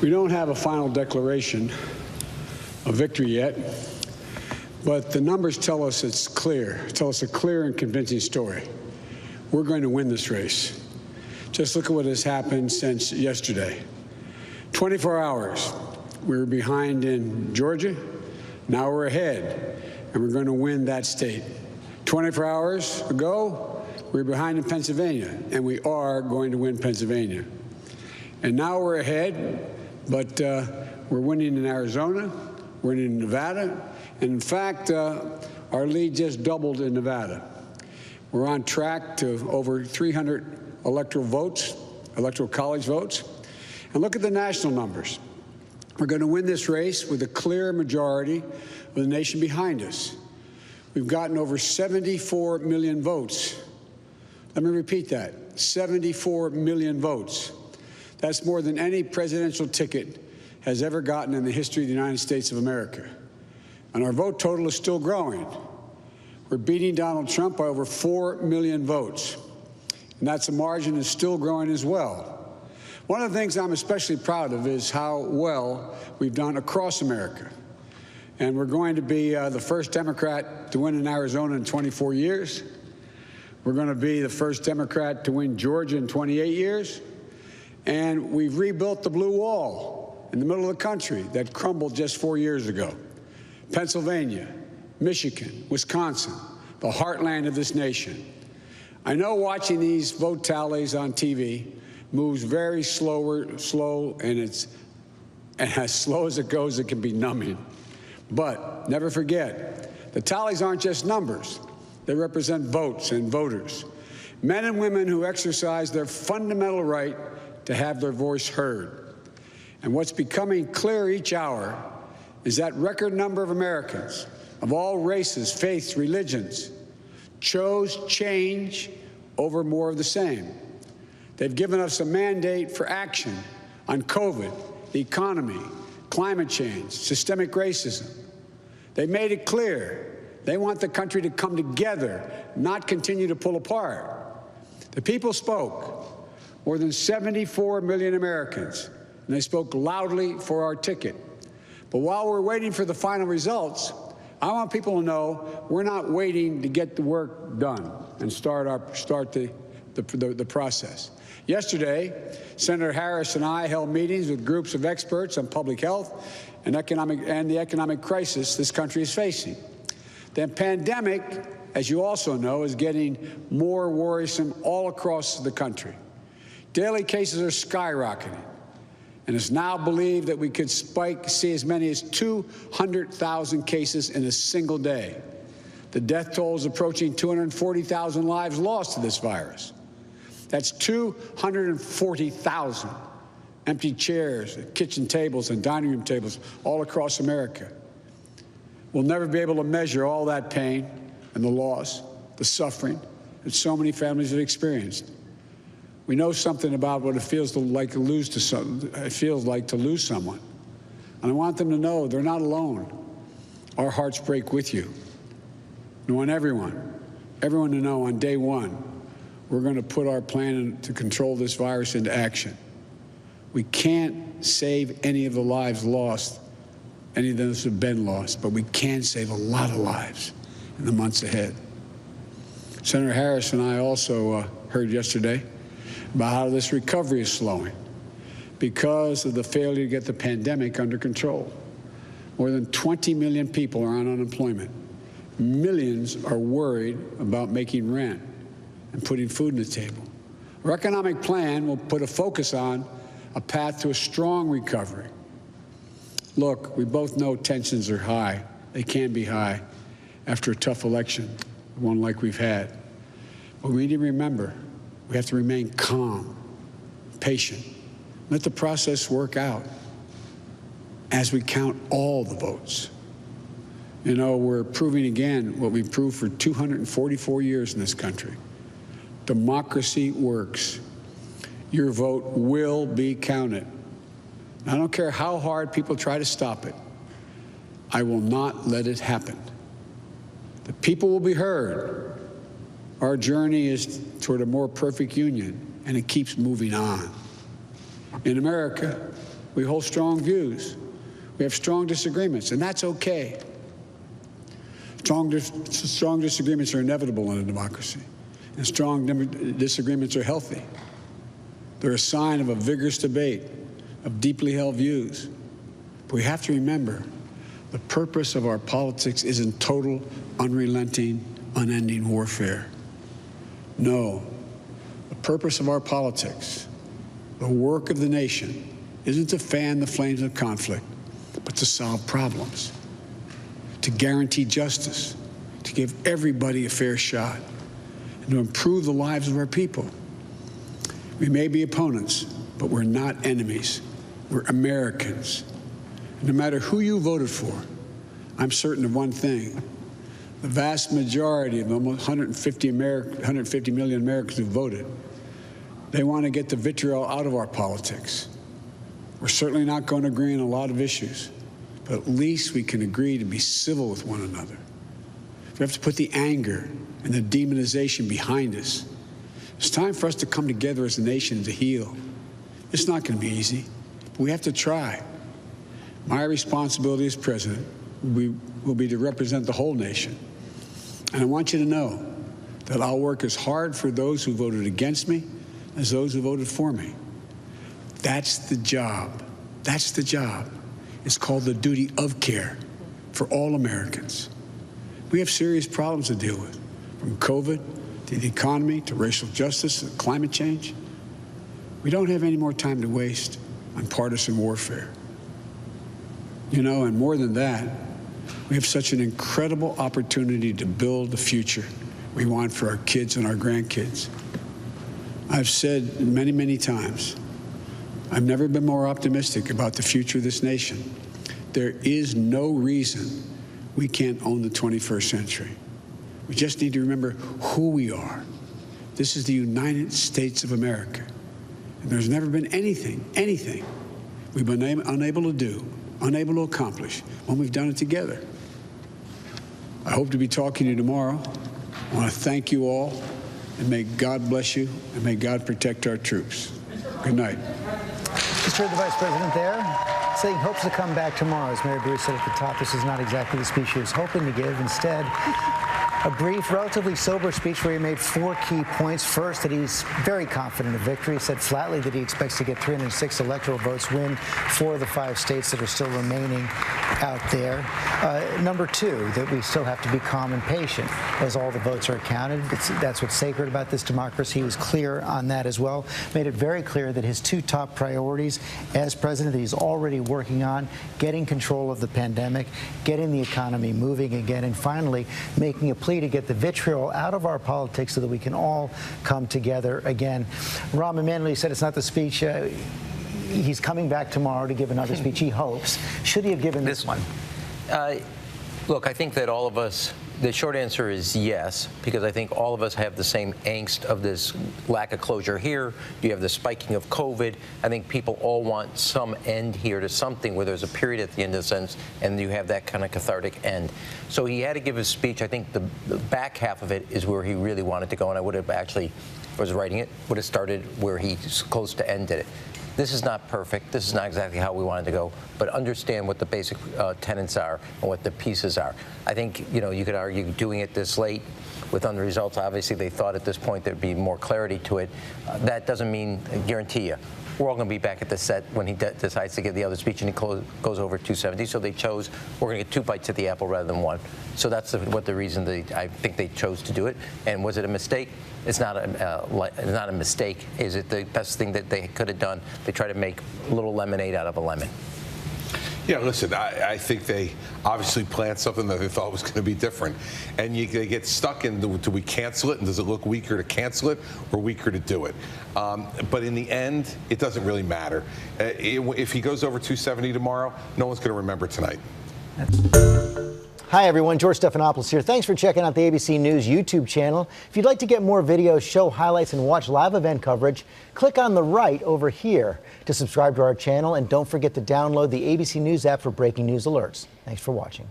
We don't have a final declaration of victory yet, but the numbers tell us it's clear, tell us a clear and convincing story. We're going to win this race. Just look at what has happened since yesterday. 24 hours, we were behind in Georgia. Now we're ahead, and we're going to win that state. 24 hours ago, we were behind in Pennsylvania, and we are going to win Pennsylvania. And now we're ahead, but we're winning in Arizona, we're winning in Nevada, and in fact, our lead just doubled in Nevada. We're on track to over 300 electoral votes, electoral college votes. And look at the national numbers. We're going to win this race with a clear majority of the nation behind us. We've gotten over 74 million votes. Let me repeat that, 74 million votes. That's more than any presidential ticket has ever gotten in the history of the United States of America. And our vote total is still growing. We're beating Donald Trump by over 4 million votes. And that's a margin that's still growing as well. One of the things I'm especially proud of is how well we've done across America. And we're going to be the first Democrat to win in Arizona in 24 years. We're going to be the first Democrat to win Georgia in 28 years. And we've rebuilt the blue wall in the middle of the country that crumbled just 4 years ago. Pennsylvania, Michigan, Wisconsin, the heartland of this nation. I know watching these vote tallies on TV moves very slow, and as slow as it goes, it can be numbing. But never forget, the tallies aren't just numbers. They represent votes and voters, men and women who exercise their fundamental right to have their voice heard. And what's becoming clear each hour is that record number of Americans of all races, faiths, religions chose change over more of the same. They've given us a mandate for action on COVID, the economy, climate change, systemic racism. They made it clear they want the country to come together, not continue to pull apart. The people spoke. More than 74 million Americans, and they spoke loudly for our ticket. But while we're waiting for the final results, I want people to know we're not waiting to get the work done and start the process. Yesterday, Senator Harris and I held meetings with groups of experts on public health and the economic crisis this country is facing. The pandemic, as you also know, is getting more worrisome all across the country. Daily cases are skyrocketing, and it's now believed that we could see as many as 200,000 cases in a single day. The death toll is approaching 240,000 lives lost to this virus. That's 240,000 empty chairs, kitchen tables, and dining room tables all across America. We'll never be able to measure all that pain and the loss, the suffering that so many families have experienced. We know something about what it feels like to lose someone. And I want them to know they're not alone. Our hearts break with you. I want everyone to know on day one, we're going to put our plan to control this virus into action. We can't save any of the lives lost, any of those have been lost, but we can save a lot of lives in the months ahead. Senator Harris and I also heard yesterday about how this recovery is slowing because of the failure to get the pandemic under control. More than 20 million people are on unemployment. Millions are worried about making rent and putting food on the table. Our economic plan will put a focus on a path to a strong recovery. Look, we both know tensions are high. They can be high after a tough election, one like we've had. But we need to remember, we have to remain calm, patient. Let the process work out as we count all the votes. You know, we're proving again what we've proved for 244 years in this country. Democracy works. Your vote will be counted. I don't care how hard people try to stop it. I will not let it happen. The people will be heard. Our journey is toward a more perfect union, and it keeps moving on. In America, We hold strong views. We have strong disagreements, and that's okay. Strong disagreements are inevitable in a democracy, and strong disagreements are healthy. They're a sign of a vigorous debate, of deeply held views. But we have to remember, the purpose of our politics isn't total, unrelenting, unending warfare. No, the purpose of our politics, the work of the nation, isn't to fan the flames of conflict, but to solve problems, to guarantee justice, to give everybody a fair shot, and to improve the lives of our people. We may be opponents, but we're not enemies. We're Americans. And no matter who you voted for, I'm certain of one thing. The vast majority of almost 150 million Americans who voted, they want to get the vitriol out of our politics. We're certainly not going to agree on a lot of issues, but at least we can agree to be civil with one another. We have to put the anger and the demonization behind us. It's time for us to come together as a nation to heal. It's not going to be easy, but we have to try. My responsibility as president will be to represent the whole nation. And I want you to know that I'll work as hard for those who voted against me as those who voted for me. That's the job. That's the job. It's called the duty of care for all Americans. We have serious problems to deal with, from COVID to the economy to racial justice to climate change. We don't have any more time to waste on partisan warfare. You know, and more than that, we have such an incredible opportunity to build the future we want for our kids and our grandkids. I've said many, many times, I've never been more optimistic about the future of this nation. There is no reason we can't own the 21st century. We just need to remember who we are. This is the United States of America. And there's never been anything we've been unable to do, unable to accomplish when we've done it together. I hope to be talking to you tomorrow. I want to thank you all, and may God bless you, and may God protect our troops. Good night. Just heard the Vice President there saying hopes to come back tomorrow. As Mary Bruce said at the top, this is not exactly the speech he was hoping to give. Instead, a brief, relatively sober speech where he made 4 key points. First, that he's very confident of victory. He said flatly that he expects to get 306 electoral votes, win 4 of the 5 states that are still remaining out there. Number 2, that we still have to be calm and patient as all the votes are counted. That's what's sacred about this democracy. He was clear on that as well. Made it very clear that his 2 top priorities as president that he's already working on, getting control of the pandemic, getting the economy moving again, and finally making a plea to get the vitriol out of our politics so that we can all come together again. Rahm Emanuel said it's not the speech. He's coming back tomorrow to give another speech, he hopes. Should he have given this one? Look, I think that all of us, the short answer is yes, because I think all of us have the same angst of this lack of closure here. You have the spiking of COVID. I think people all want some end here to something where there's a period at the end of the sentence, and you have that kind of cathartic end. So he had to give his speech. I think the back half of it is where he really wanted to go, and I would have actually, if I was writing it, would have started where he's close to ended it. This is not perfect. This is not exactly how we wanted to go, but understand what the basic tenets are and what the pieces are. I think, you know, you could argue doing it this late with the results. Obviously, they thought at this point there'd be more clarity to it. That doesn't mean, guarantee you, we're all going to be back at the set when he decides to give the other speech and he goes over 270. So they chose, we're going to get 2 bites at the apple rather than 1. So that's what the reason I think they chose to do it. And was it a mistake? It's not a mistake. Is it the best thing that they could have done? They try to make a little lemonade out of a lemon. Yeah, listen, I think they obviously planned something that they thought was going to be different. And they get stuck in, do we cancel it? And does it look weaker to cancel it or weaker to do it? But in the end, it doesn't really matter. If he goes over 270 tomorrow, no one's going to remember tonight. Hi, everyone. George Stephanopoulos here. Thanks for checking out the ABC News YouTube channel. If you'd like to get more videos, show highlights, and watch live event coverage, click on the right over here to subscribe to our channel. And don't forget to download the ABC News app for breaking news alerts. Thanks for watching.